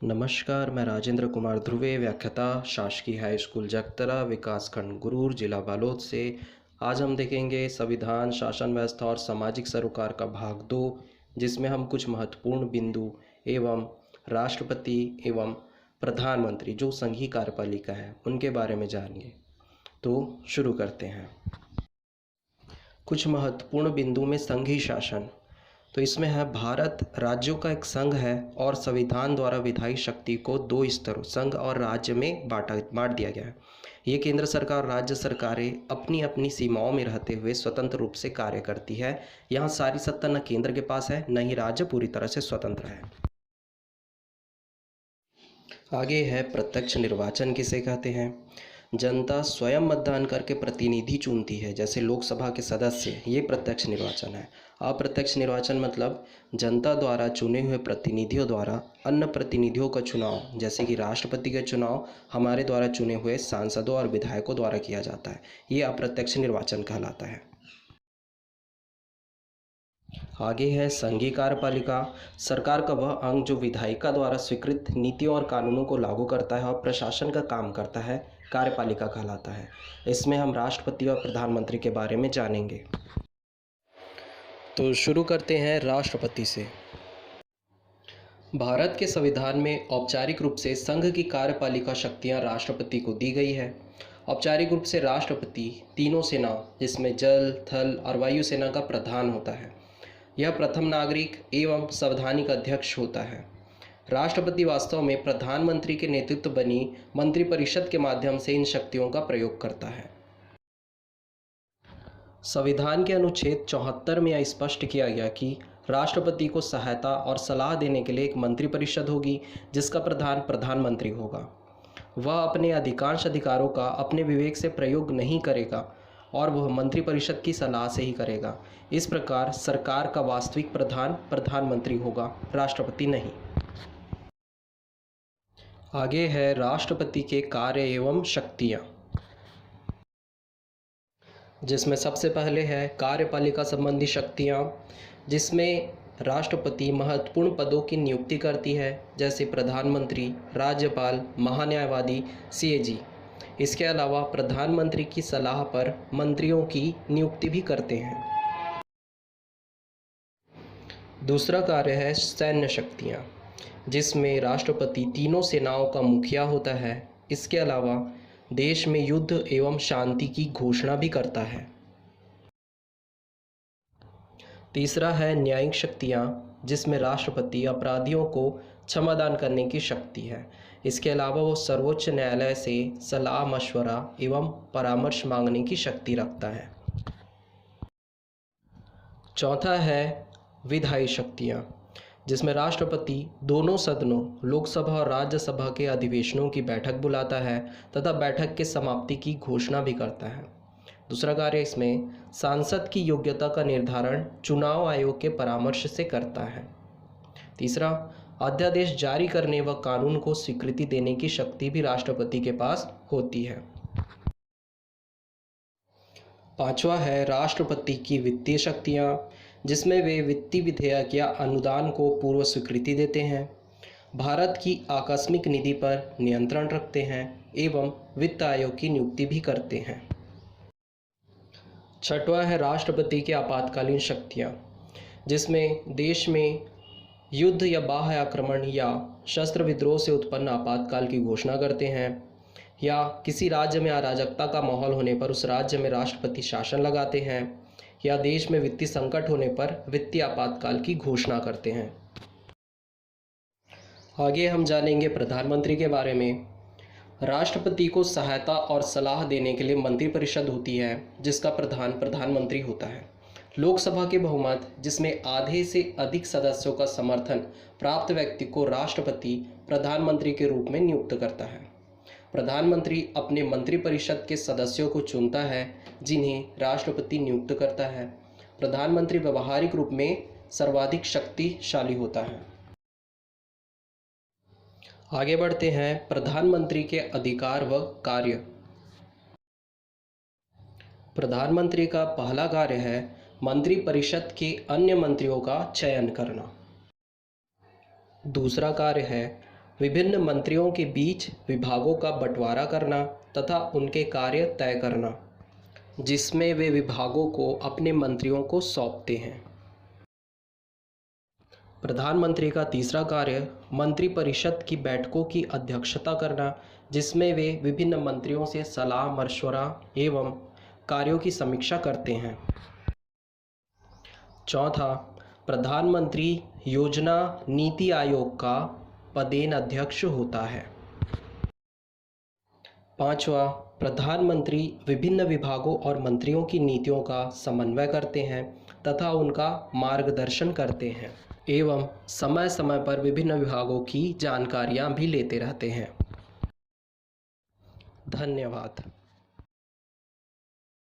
नमस्कार, मैं राजेंद्र कुमार ध्रुवे, व्याख्याता, शासकीय हाई स्कूल जगतरा, विकासखंड गुरूर, जिला बालोद से। आज हम देखेंगे संविधान, शासन व्यवस्था और सामाजिक सरोकार का भाग 2, जिसमें हम कुछ महत्वपूर्ण बिंदु एवं राष्ट्रपति एवं प्रधानमंत्री जो संघीय कार्यपालिका है उनके बारे में जानेंगे। तो शुरू करते हैं। कुछ महत्वपूर्ण बिंदु में संघीय शासन, तो इसमें है भारत राज्यों का एक संघ है और संविधान द्वारा विधायी शक्ति को दो स्तरों संघ और राज्य में बांट दिया गया है। ये केंद्र सरकार और राज्य सरकारें अपनी अपनी सीमाओं में रहते हुए स्वतंत्र रूप से कार्य करती है। यहाँ सारी सत्ता न केंद्र के पास है, न ही राज्य पूरी तरह से स्वतंत्र है। आगे है प्रत्यक्ष निर्वाचन किसे कहते हैं। जनता स्वयं मतदान करके प्रतिनिधि चुनती है, जैसे लोकसभा के सदस्य, ये प्रत्यक्ष निर्वाचन है। अप्रत्यक्ष निर्वाचन मतलब जनता द्वारा चुने हुए प्रतिनिधियों द्वारा अन्य प्रतिनिधियों का चुनाव, जैसे कि राष्ट्रपति का चुनाव हमारे द्वारा चुने हुए सांसदों और विधायकों द्वारा किया जाता है। ये अप्रत्यक्ष निर्वाचन कहलाता है। आगे है संघीय कार्यपालिका, सरकार का वह अंग जो विधायिका द्वारा स्वीकृत नीतियों और कानूनों को लागू करता है और प्रशासन का काम करता है, कार्यपालिका कहलाता है। इसमें हम राष्ट्रपति और प्रधानमंत्री के बारे में जानेंगे। तो शुरू करते हैं राष्ट्रपति से। भारत के संविधान में औपचारिक रूप से संघ की कार्यपालिका शक्तियां राष्ट्रपति को दी गई है। औपचारिक रूप से राष्ट्रपति तीनों सेनाओं, जिसमें जल, थल और वायु सेना का प्रधान होता है। यह प्रथम नागरिक एवं संवैधानिक अध्यक्ष होता है। राष्ट्रपति वास्तव में प्रधानमंत्री के नेतृत्व बनी मंत्रिपरिषद के माध्यम से इन शक्तियों का प्रयोग करता है। संविधान के अनुच्छेद 74 में यह स्पष्ट किया गया कि राष्ट्रपति को सहायता और सलाह देने के लिए एक मंत्रिपरिषद होगी, जिसका प्रधान प्रधानमंत्री होगा। वह अपने अधिकांश अधिकारों का अपने विवेक से प्रयोग नहीं करेगा और वह मंत्रिपरिषद की सलाह से ही करेगा। इस प्रकार सरकार का वास्तविक प्रधान प्रधानमंत्री होगा, राष्ट्रपति नहीं। आगे है राष्ट्रपति के कार्य एवं शक्तियाँ, जिसमें सबसे पहले है कार्यपालिका संबंधी शक्तियाँ, जिसमें राष्ट्रपति महत्वपूर्ण पदों की नियुक्ति करती है, जैसे प्रधानमंत्री, राज्यपाल, महान्यायवादी, सीएजी। इसके अलावा प्रधानमंत्री की सलाह पर मंत्रियों की नियुक्ति भी करते हैं। दूसरा कार्य है सैन्य शक्तियाँ, जिसमें राष्ट्रपति तीनों सेनाओं का मुखिया होता है। इसके अलावा देश में युद्ध एवं शांति की घोषणा भी करता है। तीसरा है न्यायिक शक्तियाँ, जिसमें राष्ट्रपति अपराधियों को क्षमादान करने की शक्ति है। इसके अलावा वो सर्वोच्च न्यायालय से सलाह मशवरा एवं परामर्श मांगने की शक्ति रखता है। चौथा है विधायी शक्तियाँ, जिसमें राष्ट्रपति दोनों सदनों लोकसभा और राज्यसभा के अधिवेशनों की बैठक बुलाता है तथा बैठक के समाप्ति की घोषणा भी करता है। दूसरा कार्य इसमें सांसद की योग्यता का निर्धारण चुनाव आयोग के परामर्श से करता है। तीसरा, अध्यादेश जारी करने व कानून को स्वीकृति देने की शक्ति भी राष्ट्रपति के पास होती है। पांचवा है राष्ट्रपति की वित्तीय शक्तियाँ, जिसमें वे वित्तीय विधेयक या अनुदान को पूर्व स्वीकृति देते हैं, भारत की आकस्मिक निधि पर नियंत्रण रखते हैं एवं वित्त आयोग की नियुक्ति भी करते हैं। छठवां है राष्ट्रपति की आपातकालीन शक्तियाँ, जिसमें देश में युद्ध या बाह्य आक्रमण या शस्त्र विद्रोह से उत्पन्न आपातकाल की घोषणा करते हैं, या किसी राज्य में अराजकता का माहौल होने पर उस राज्य में राष्ट्रपति शासन लगाते हैं, या देश में वित्तीय संकट होने पर वित्तीय आपातकाल की घोषणा करते हैं। आगे हम जानेंगे प्रधानमंत्री के बारे में। राष्ट्रपति को सहायता और सलाह देने के लिए मंत्रिपरिषद होती है, जिसका प्रधान प्रधानमंत्री होता है। लोकसभा के बहुमत, जिसमें आधे से अधिक सदस्यों का समर्थन प्राप्त व्यक्ति को राष्ट्रपति प्रधानमंत्री के रूप में नियुक्त करता है। प्रधानमंत्री अपने मंत्रिपरिषद के सदस्यों को चुनता है, जिन्हें राष्ट्रपति नियुक्त करता है। प्रधानमंत्री व्यवहारिक रूप में सर्वाधिक शक्तिशाली होता है। आगे बढ़ते हैं प्रधानमंत्री के अधिकार व कार्य। प्रधानमंत्री का पहला कार्य है मंत्रिपरिषद के अन्य मंत्रियों का चयन करना। दूसरा कार्य है विभिन्न मंत्रियों के बीच विभागों का बंटवारा करना तथा उनके कार्य तय करना, जिसमें वे विभागों को अपने मंत्रियों को सौंपते हैं। प्रधानमंत्री का तीसरा कार्य मंत्रिपरिषद की बैठकों की अध्यक्षता करना, जिसमें वे विभिन्न मंत्रियों से सलाह मशवरा एवं कार्यों की समीक्षा करते हैं। चौथा, प्रधानमंत्री योजना नीति आयोग का पदेन अध्यक्ष होता है। पांचवा, प्रधानमंत्री विभिन्न विभागों और मंत्रियों की नीतियों का समन्वय करते हैं तथा उनका मार्गदर्शन करते हैं एवं समय समय पर विभिन्न विभागों की जानकारियां भी लेते रहते हैं। धन्यवाद।